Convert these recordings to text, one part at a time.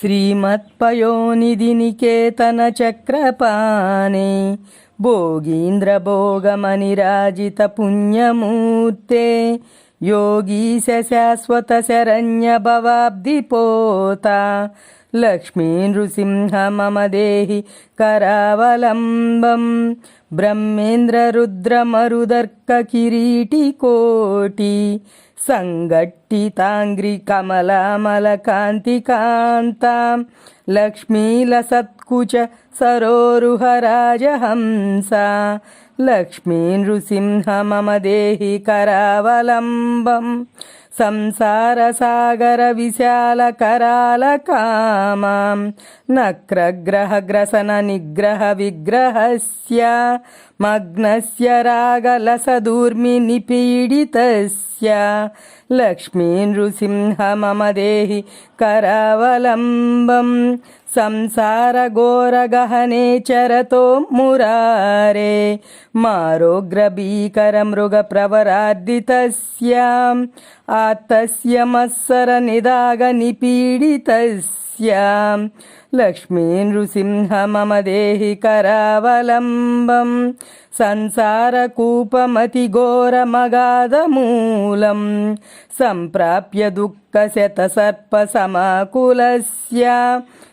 श्रीमत्पयोनिधि निकेतन चक्रपाणे भोगीन्द्रभोगमनिराजित पुण्यमूर्ते योगीश शाश्वत शरण्य भवाब्धिपोता लक्ष्मी नृसिंह मम देहि करावलम्बम् ब्रह्मेन्द्र रुद्र मरुदर्क किरीटी कोटि संगट्टितांग्रि कमलामल कांति कांतां लक्ष्मीलसत्कुच सरोरुह राजहंसा लक्ष्मी नृसिंह मम देहि करावलम्बम् संसार सागर विशाल कराल कामां नक्रग्रह ग्रसन निग्रह विग्रहस्य मग्नस्य रागलसदूर्मि निपीडितस्य लक्ष्मी नृसिंह मम देहि करावलम्बम् संसार घोर गहने चरतो मुरारे मारोग्र भीकर मृग प्रवरार्दितस्य आत्तस्य मत्सर निदाग निपीडितस्य लक्ष्मी नृसिंह मम देहि करावलम्बम् संसार कूपमति घोर मगाध मूलं संप्राप्य दुःख शत सर्प समाकुलस्य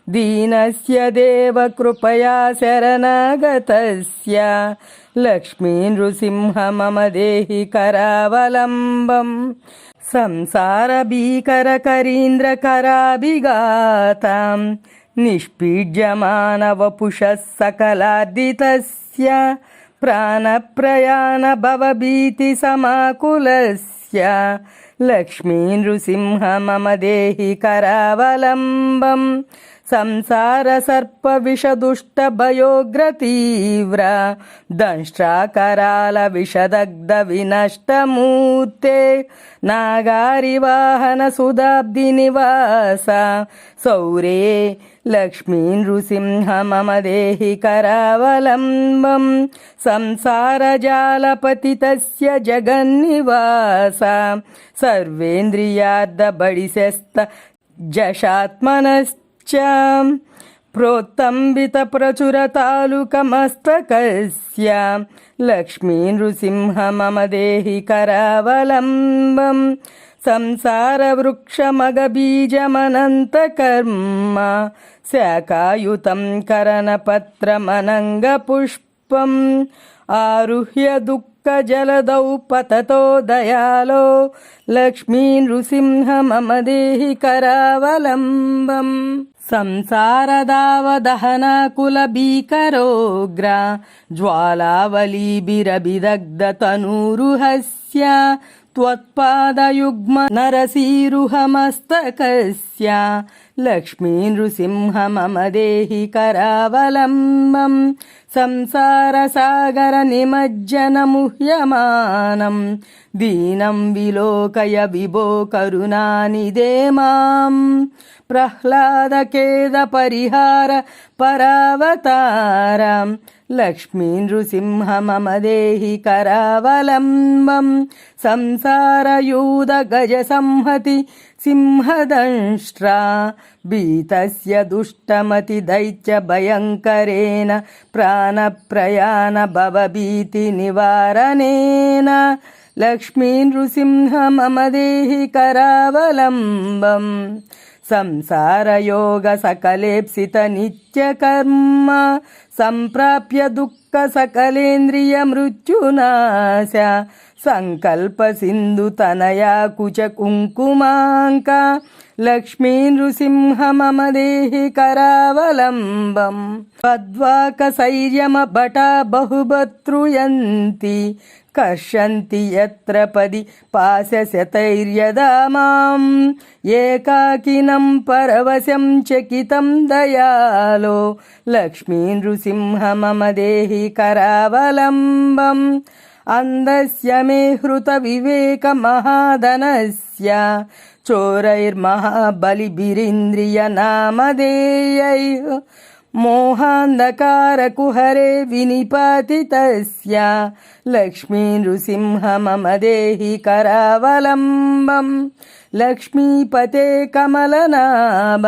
दीनस्य देव कृपया शरणागतस्य लक्ष्मी नृसिंह मम देहि करावलम्बम् संसार भीकर करीन्द्र कराभिघातां निष्पीड्यमान वपुषः सकलार्दितस्य प्राणप्रयाण भवभीति समाकुलस्य लक्ष्मी नृसिंह मम देहि करावलम्बम् संसार सर्प विषदुष्ट भयोग्र तीव्र दंष्ट्राकराल विषदग्ध विनष्ट मूर्ते नागारि वाहन सुधाब्धि निवास सौरे लक्ष्मी नृसिंह मम देहि करावलम्बम् संसार जालपतितस्य जगन्निवास सर्वेन्द्रियार्ध बडिशस्त जशात्मनश्च प्रोत्तम्बित प्रचुर तालुकमस्तकस्य लक्ष्मी नृसिंह मम देहि करावलम्बम् संसार वृक्ष मग बीजमनंत कर्म शाखायुतं करणपत्रमनंग पुष्पम् आरुह्य दुःख जलदौ पततो दयालो लक्ष्मी नृसिंह मम देहि करावलम्बम् संसार दावदहनाकुल भीकरोग्र ज्वालावलीभिरभिदग्ध तनूरुहस्य त्वत्पादयुग्म नरसीरुहमस्तकस्य लक्ष्मी नृसिंह मम देहि करावलम्बम् संसार सागर निमज्जन मुह्यमानं दीनं विलोकय विभो करुणानिधे मां प्रह्लाद खेद परिहार परावतारं लक्ष्मी नृसिंह मम देहि करावलम्बम् संसार यूद गज संहति सिंहदंष्ट्रा भीतस्य दुष्टमति दैत्य भयंकरेण प्राणप्रयाण भवभीति निवारणेन लक्ष्मी नृसिंह मम देहि करावलम्बम् संसार योग सकलेप्सित नित्य कर्म संप्राप्य दुःख सकलेन्द्रिय मृत्युनाश संकल्प सिंधु तनया कुच कुंकुमांका लक्ष्मी नृसिंह मम देहि करावलम्बम् पद्वाक सैर्यम भटा बहुभत्रुयन्ति कर्षन्ति यत्र पदि पाशशतैर्यदा माम् एकाकिनं परवशं चकितं दयालो लक्ष्मी नृसिंह मम देहि करावलम्बम् अंधस्य मे हृत विवेक महाधनस्य चोरैर्महाबलिभिरिन्द्रिय नामधेयैः मोहांधकार कुहरे विनिपातितस्य लक्ष्मी नृसिंह मम देहि करावलम्बम् లక్ష్మీపతే కమలనాభ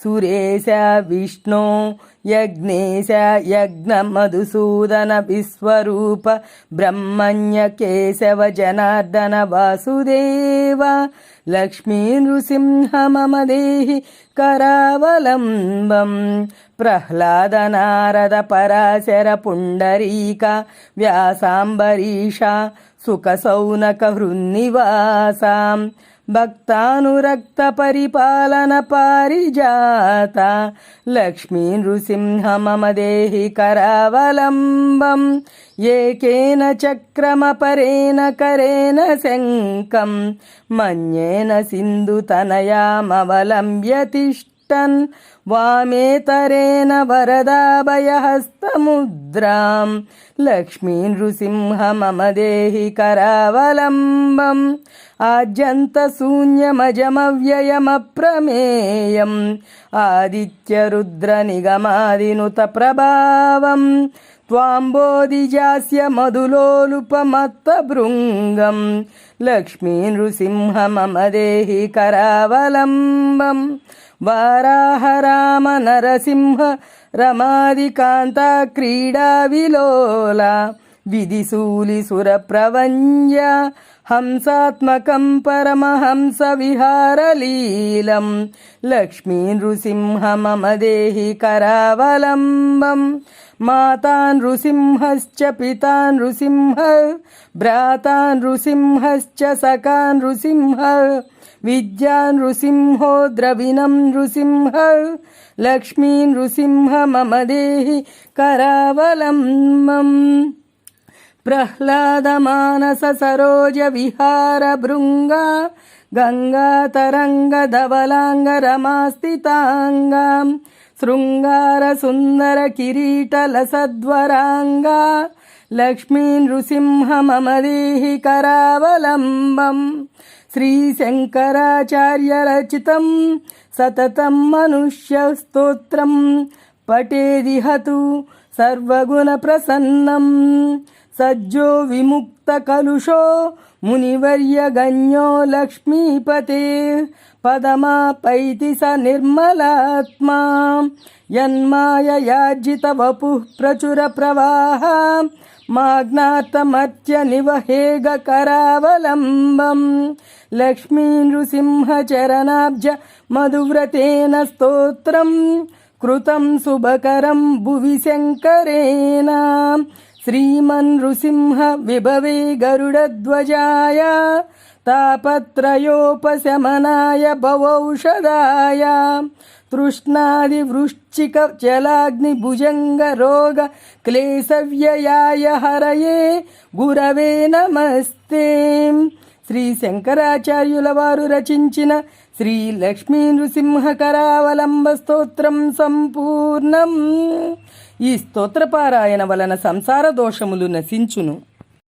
సురేశ విష్ణు యజ్ఞేశ యజ్ఞమధుసూదన విశ్వరూప బ్రహ్మణ్య కేశవ జనార్దన వాసుదేవ లక్ష్మీ నృసింహ మమ దేహి కరావలంబం ప్రహ్లాద నారద పరాశర పుండరీక వ్యాసాంబరీష సుఖ సౌనక హృన్నివాసాం భక్తానురక్త పరిపాలన పారిజాత లక్ష్మీ నృసింహ మమ దేహి కరావలంబం ఏకేన చక్రమపరేణ కరేణ శంఖం మన్యేన సింధుతనయామవలంబ్య తిష్టన్ వామేతరేణ వరదాభయహస్తముద్రాం లక్ష్మీ నృసింహ మమ దేహి కరావలంబం ఆద్యంతశూన్యమజమవ్యయమప్రమేయం ఆదిత్యరుద్రనిగమాదినుత ప్రభావం త్వాంబోధిజాస్య మధులోలుపమత్తభృంగం లక్ష్మీ నృసింహ మమ దేహి కరావలంబం వారాహ రామ నరసింహ రమాదికాంత క్రీడా విలోల విధిశూలి సురప్రవంజ హంసాత్మకం పరమహంస విహారలీలం లక్ష్మీ నృసింహ మమ దేహి కరావలంబం మాతా నృసింహశ్చ పితా నృసింహ భ్రాతా నృసింహశ్చ సఖా నృసింహ విద్యా నృసింహో ద్రవిణం నృసింహ లక్ష్మీ నృసింహ మమ దేహి కరావలంబం ప్రహ్లాద మానస సరోజ విహార భృంగ గంగా తరంగ ధవలాంగ రమాస్థితాంగ శృంగార సుందర కిరీటల సద్వరాంగ లక్ష్మీ నృసింహ మమ దేహి కరావలంబం శ్రీ శంకరాచార్య రచితం సతతం మనుష్య స్తోత్రం పఠేదిహతు సర్వగుణ ప్రసన్నం సజ్జో విముక్త కలుషో మునివర్య గణ్యో లక్ష్మీపతే పదమాపైతి స నిర్మలాత్మా యన్మాయయార్జిత వపుః ప్రచుర ప్రవాహ మాజ్ఞాతమర్త్య నివహేగ కరావలంబం లక్ష్మీ నృసింహ చరణాబ్జ మధువ్రతేన స్తోత్రం కృతం శుభకరం భువి శంకరేణ శ్రీమన్నృసింహ విభవే గరుడధ్వజాయ తాపత్రయోపశమనాయ భవౌషధాయ తృష్ణాది వృశ్చిక జలాగ్ని భుజంగ రోగ క్లేశవ్యయాయ హరయే గురవే నమస్తే. శ్రీ శంకరాచార్యుల వారు రచించిన శ్రీ లక్ష్మీ నృసింహ కరావలంబ స్తోత్రం సంపూర్ణం. ఈ స్తోత్రపారాయణ వలన సంసార దోషములు నశించును.